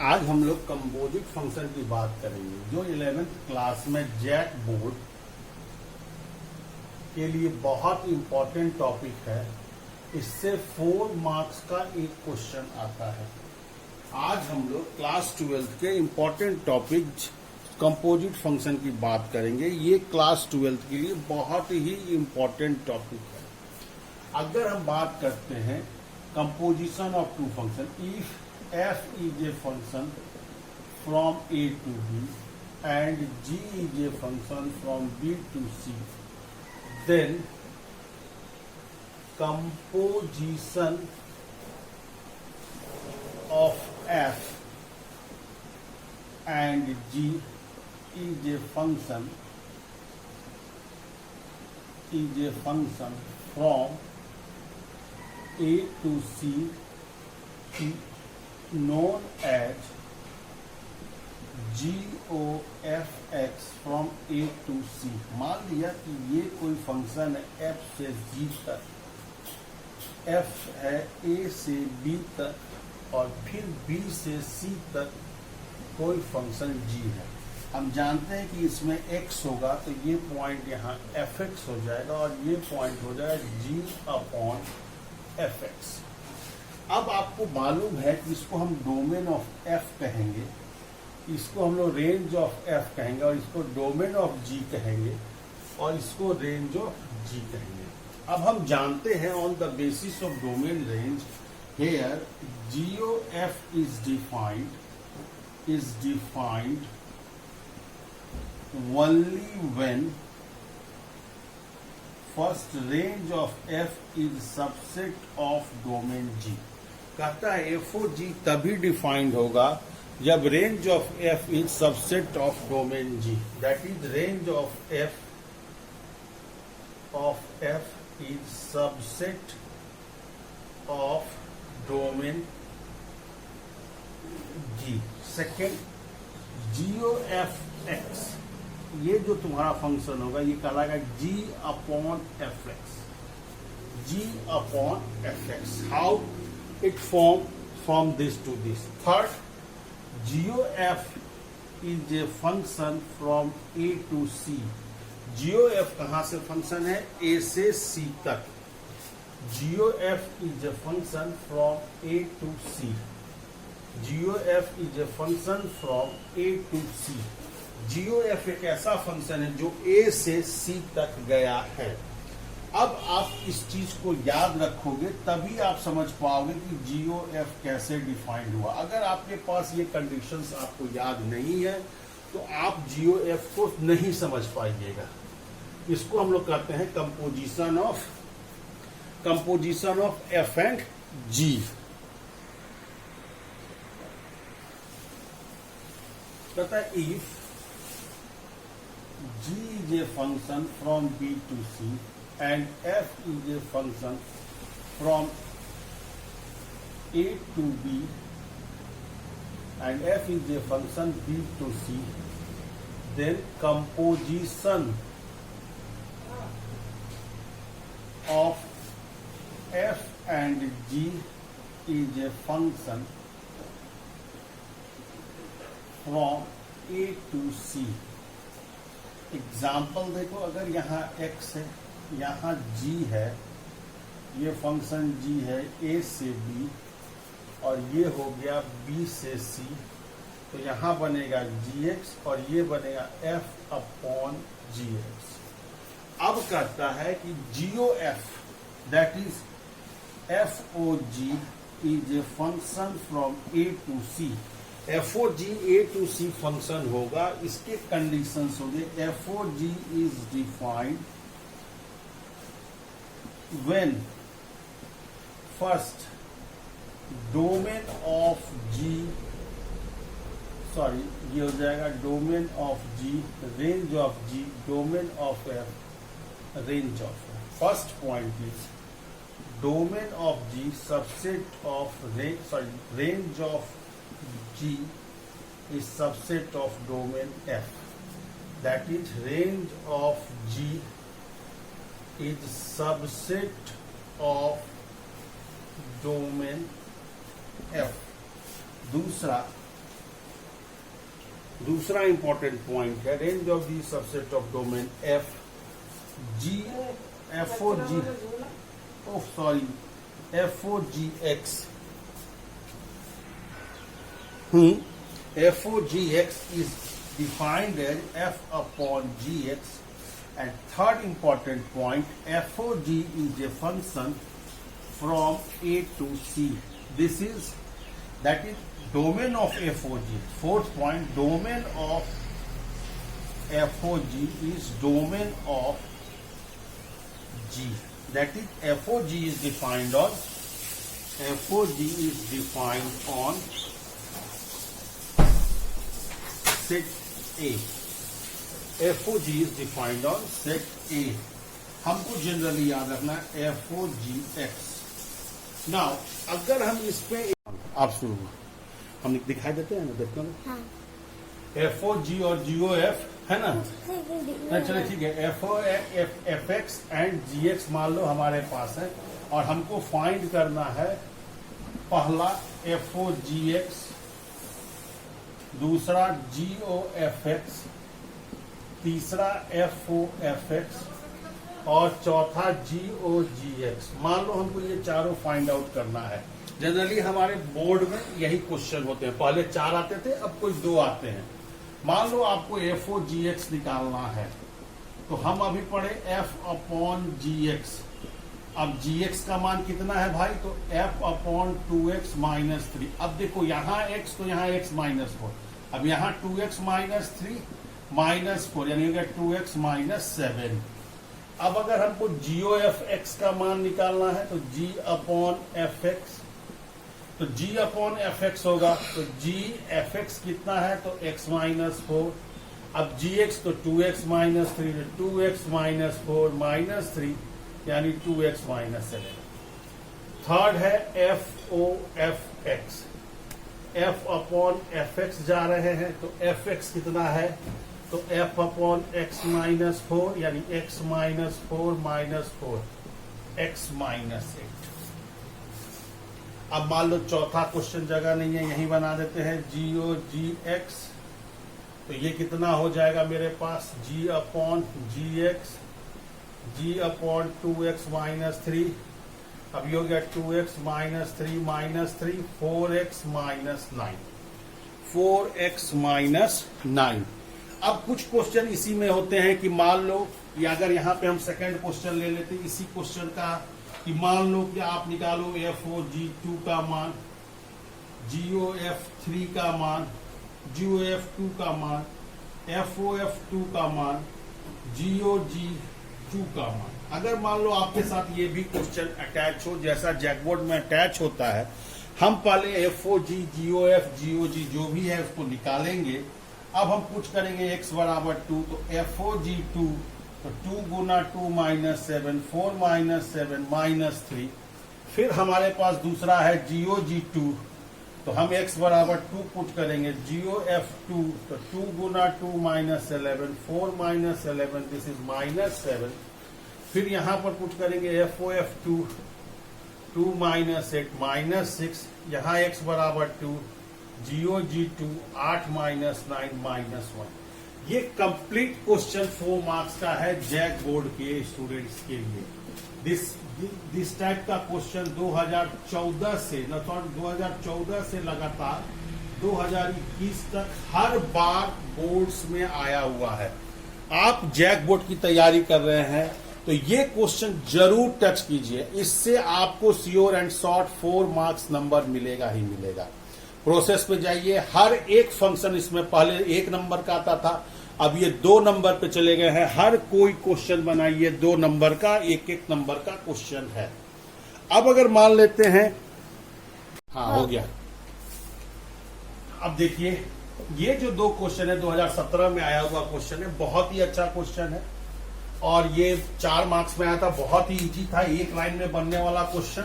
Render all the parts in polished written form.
आज हम लोग कंपोजिट फंक्शन की बात करेंगे जो 11th क्लास में जैक बोर्ड के लिए बहुत इंपॉर्टेंट टॉपिक है। इससे 4 मार्क्स का एक क्वेश्चन आता है। आज हम लोग क्लास 12th के इंपॉर्टेंट टॉपिक कंपोजिट फंक्शन की बात करेंगे। ये क्लास 12th के लिए बहुत ही इंपॉर्टेंट टॉपिक है। अगर हम बात करते हैं composition of two function, if f is a function from a to b and g is a function from b to c, then composition of f and g is a function from a to c known as GOFX from A to C। मान लिया कि ये कोई function है F से G तक, F है A से B तक और फिर B से C तक कोई फंक्शन G है। हम जानते हैं कि इसमें X होगा तो ये पॉइंट यहाँ Fx हो जाएगा और ये पॉइंट हो जाएगा G/Fx। अब आपको मालूम है कि इसको हम डोमेन ऑफ एफ कहेंगे, इसको हम लोग रेंज ऑफ एफ कहेंगे और इसको डोमेन ऑफ जी कहेंगे और इसको रेंज ऑफ जी कहेंगे। अब हम जानते हैं on the basis of domain range here g o f is defined only when first range of f is subset of domain g. कहता है एफ ओ जी तभी डिफाइंड होगा जब range of f is subset of domain g. That is range of f is subset of domain g. Second, g o f x, ये जो तुम्हारा function होगा ये कहलाएगा G/Fx। G/Fx, how it from this to this। Third, GOF is a function from A to C। GOF कहाँ से function है? A से C तक। GOF is a function from A to C। GOF is a function from A to C। GOF एक ऐसा function है जो A से C तक गया है। अब आप इस चीज को याद रखोगे तभी आप समझ पाओगे कि GOF कैसे डिफाइंड हुआ। अगर आपके पास ये कंडीशंस आपको याद नहीं है तो आप GOF को नहीं समझ पाइएगा। इसको हम लोग कहते हैं composition of F and G। कहता है if G is a function from B to C and F is a function from A to B and F is a function B to C, then composition of F and G is a function from A to C। Example देखो, अगर यहाँ x है, यहाँ g है, ये function g है a से b और ये हो गया b से c, तो यहाँ बनेगा gx और ये बनेगा f/gx। अब कहता है कि GOF that is FOG is a function from A to C। FOG A to C function होगा, इसके कंडीशंस होंगे FOG is defined when first domain of G, sorry ये हो जाएगा domain of G, range of G, domain of F, range of F। First point is domain of G subset of range of G is subset of domain F। That is range of G is subset of domain F। दूसरा, दूसरा important point है range of the subset of domain f g f o g f o g x f o g x is defined as f upon g x. And third important point, FOG is a function from A to C. This is, that is domain of FOG. Fourth point, domain of FOG is domain of G. That is FOG is defined on set A. FOG is defined on set A. हमको generally याद रखना है FOGX. Now, अगर हम इस पे आप शुरू हम दिखाई देते हैं ना, देखते हैं हाँ. FOG और GOF है ना. चलिए ठीक है. FX एंड GX मान लो हमारे पास है और हमको फाइंड करना है पहला FOGX, दूसरा GOFX, तीसरा FOFX और चौथा GOGX. मान लो हमको ये चारों फाइंड आउट करना है. जनरली हमारे बोर्ड में यही क्वेश्चन होते हैं. पहले 4 आते थे, अब कुछ 2 आते हैं. मान लो आपको FOGX निकालना है तो हम अभी पढ़े F अपॉन GX. अब GX का मान कितना है भाई, तो F अपॉन 2x माइनस 3. अब देखो यहाँ x तो यहाँ x माइनस 4. अब यहाँ 2x माइनस 3 माइनस 4 यानी 2x माइनस 7. अब अगर हमको GOFX का मान निकालना है तो G अपॉन FX, तो G अपॉन FX होगा तो GFX कितना है तो x माइनस 4. अब GX तो 2x minus 3, 2x minus 4 minus 3 यानी 2x माइनस 7. थर्ड है FOFX. F अपॉन FX जा रहे हैं तो FX कितना है तो F अपॉन x माइनस 4 यानी x minus 4 minus 4 x minus 8. अब मान लो चौथा क्वेश्चन जगह नहीं है, यही बना देते हैं GOGX. तो ये कितना हो जाएगा मेरे पास G upon GX, G upon 2x minus 3. अब ये हो गया 2x minus 3 minus 3 4x minus 9, 4x minus 9. अब कुछ क्वेश्चन इसी में होते हैं कि मान लो कि अगर यहाँ पे हम सेकंड क्वेश्चन ले लेते इसी क्वेश्चन का कि मान लो कि आप निकालो FOG2 का मान, GOF3 का मान, GOF2 का मान, FOF2 का मान, GOG2 का मान. अगर मान लो आपके साथ ये भी क्वेश्चन अटैच हो जैसा जैकबोर्ड में अटैच होता है, हम पहले FOG, GOF, GOG जो भी है उसको निकालेंगे. अब हम कुछ करेंगे x बराबर 2 तो FOG2 तो 2 गुना 2 माइनस 7 4 माइनस 7 माइनस 3. फिर हमारे पास दूसरा है GOG2 तो हम x बराबर 2 पुट करेंगे. GOF2 तो 2 गुना 2 minus 11 4 minus 11 this is minus 7. फिर यहाँ पर पुट करेंगे FOF2 2 माइनस 8 माइनस 6. यहाँ x बराबर 2, GOG2 8 माइनस 9 माइनस 1. ये कंप्लीट क्वेश्चन 4 मार्क्स का है जैक बोर्ड के स्टूडेंट्स के लिए. दिस टाइप का क्वेश्चन 2014 से लगातार 2021 तक हर बार बोर्ड्स में आया हुआ है. आप जैक बोर्ड की तैयारी कर रहे हैं तो ये क्वेश्चन जरूर टच कीजिए. इससे आपको sure and short 4 marks number मिलेगा ही मिलेगा. प्रोसेस पे जाइए. हर एक फंक्शन इसमें पहले 1 नंबर का आता था, अब ये 2 नंबर पे चले गए हैं. हर कोई क्वेश्चन बनाइए 2 नंबर का, 1-1 नंबर का क्वेश्चन है. अब अगर मान लेते हैं हाँ हो गया. अब देखिए ये जो 2 क्वेश्चन है 2017 में आया हुआ क्वेश्चन है, बहुत ही अच्छा क्वेश्चन है और ये 4 मार्क्स में आया था. बहुत ही इजी था, 1 लाइन में बनने वाला क्वेश्चन.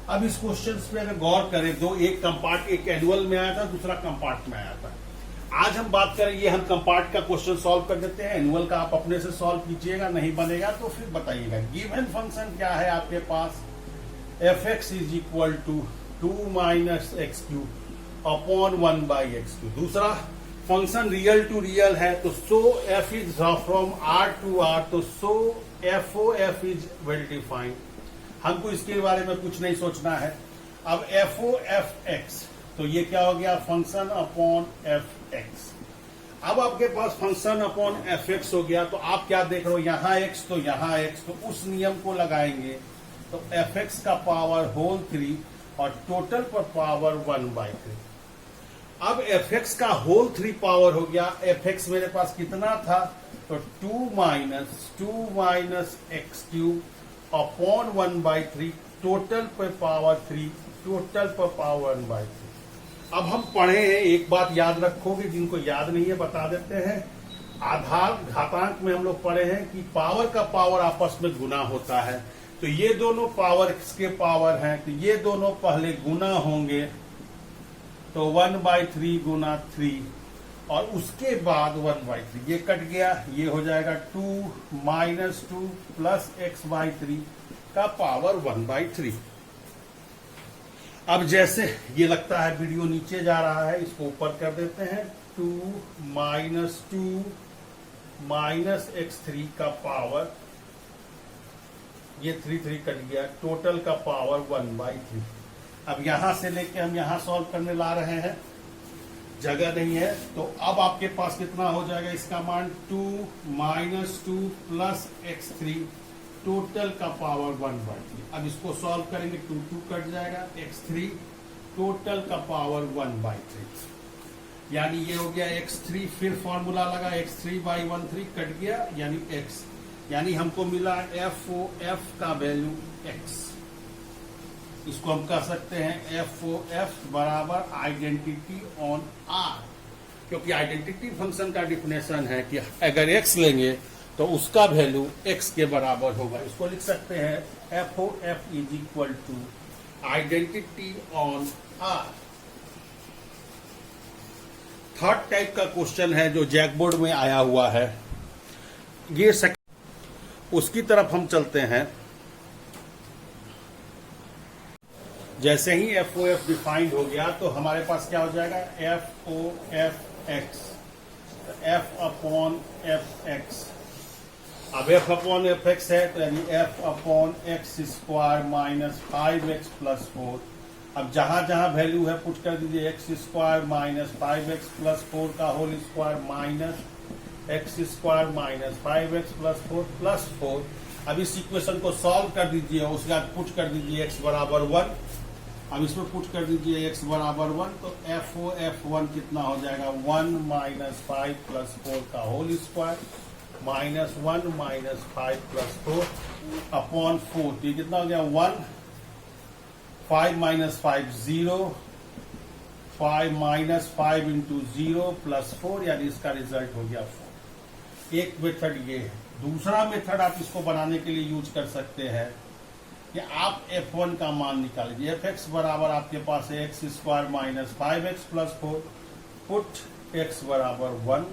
अब इस क्वेश्चन पे अगर गौर करें एक एनुअल में आया था, दूसरा कंपार्ट में आया था. आज हम बात करेंगे, हम कंपार्ट का क्वेश्चन सॉल्व कर देते हैं. एनुअल का आप अपने से सॉल्व कीजिएगा, नहीं बनेगा तो फिर बताइएगा. गिवन फंक्शन क्या है आपके पास, fx is equal to 2 minus x cube upon 1 by x cube. दूसरा फंक्शन रियल टू रियल है तो so f is from R to R, तो so f o f is well defined. हमको इसके बारे में कुछ नहीं सोचना है। अब एफ ओ एफ एक्स, तो ये क्या हो गया, फंक्शन अपॉन एफ एक्स। अब आपके पास फंक्शन अपॉन एफ एक्स हो गया, तो आप क्या देख रहे हो, यहां एक्स तो यहां एक्स, तो उस नियम को लगाएंगे तो एफ एक्स का पावर होल 3 और टोटल पर पावर 1/3। अब एफ एक्स का होल 3 पावर हो गया, एफ एक्स मेरे पास कितना था, तो 2 minus x cube upon 1/3, total पर पावर 3, टोटल पर पावर 1/3। अब हम पढ़े हैं, एक बात याद रखोगे, जिनको याद नहीं है बता देते हैं। आधार घातांक में हम लोग पढ़े हैं कि पावर का पावर आपस में गुना होता है, तो ये दोनों पावर किसके पावर हैं, तो ये दोनों पहले गुना होंगे, तो 1/3 गुना 3 और उसके बाद 1/3, ये कट गया, ये हो जाएगा 2 माइनस 2 प्लस x/3 का पावर 1/3। अब जैसे ये लगता है वीडियो नीचे जा रहा है, इसको ऊपर कर देते हैं, 2 माइनस x3 का पावर, ये 3 कट गया, टोटल का पावर 1/3। अब यहां से लेके हम यहां सॉल्व करने ला रहे हैं, जगह नहीं है, तो अब आपके पास कितना हो जाएगा, इसका मान 2 माइनस 2 प्लस x3, टोटल का पावर 1/3। अब इसको सॉल्व करेंगे, 2 कट जाएगा, x3 टोटल का पावर 1/3, यानी ये हो गया x3, फिर फॉर्मूला लगा, x3/13 कट गया, यानी x, यानी हमको मिला FOF का वैल्यू x। इसको हम कह सकते हैं FOF बराबर आइडेंटिटी ऑन R, क्योंकि आइडेंटिटी फंक्शन का डिफिनेशन है कि अगर x लेंगे तो उसका वैल्यू x के बराबर होगा। इसको लिख सकते हैं FOF is equal to identity on R। Third type का क्वेश्चन है जो जैकबोर्ड में आया हुआ है, ये उसकी तरफ हम चलते हैं। जैसे ही FOF डिफाइंड हो गया तो हमारे पास क्या हो जाएगा, FOFX, F अपॉन FX। अब F अपॉन FX है तो यानी F upon x square minus 5x plus 4। अब जहां जहां वैल्यू है पुट कर दीजिए, x square minus 5x plus 4 का whole square minus x square minus 5x plus 4 plus 4। अब इस इक्वेशन को सॉल्व कर दीजिए, उसके बाद पुट कर दीजिए x बराबर 1। अब इसमें पुट कर दीजिए x बराबर 1, तो FOF1 कितना हो जाएगा, 1 माइनस 5 प्लस 4 का whole square minus 1 minus 5 plus 4 upon 4, तो ये कितना हो गया, 1, 5 माइनस 5 0, 5 माइनस 5 इंटू 0 प्लस 4, यानी इसका रिजल्ट हो गया 4। एक मेथड ये है। दूसरा मेथड आप इसको बनाने के लिए यूज कर सकते हैं कि आप F1 का मान निकाल लीजिए। Fx बराबर आपके पास है x square minus 5x plus 4, put x बराबर 1।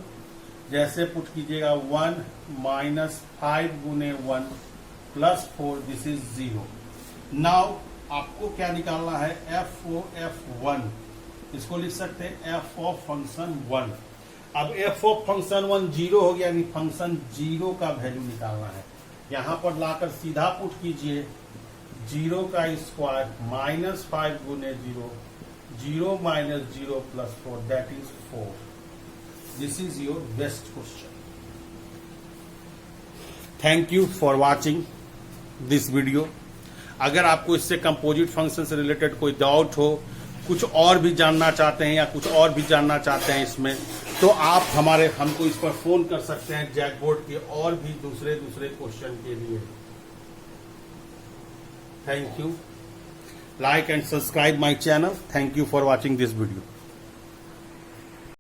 जैसे पुट कीजिएगा 1 माइनस 5 गुने 1 प्लस 4, दिस इज 0। नाउ आपको क्या निकालना है, FOF1, इसको लिख सकते हैं f ऑफ फंक्शन 1। अब f ऑफ फंक्शन 1 0 हो गया, यानी फंक्शन 0 का वैल्यू निकालना है। यहां पर लाकर सीधा पुट कीजिए, 0 का स्क्वायर माइनस 5 गुने 0, 0 minus 0 plus 4, that is 4। This is your best question. Thank you for watching this video. अगर आपको इससे कंपोजिट फंक्शन से रिलेटेड कोई डाउट हो, कुछ और भी जानना चाहते हैं या कुछ और भी जानना चाहते हैं इसमें, तो आप हमको इस पर फोन कर सकते हैं जैकबोर्ड के और भी दूसरे क्वेश्चन के लिए। Thank you. Like and subscribe my channel. Thank you for watching this video.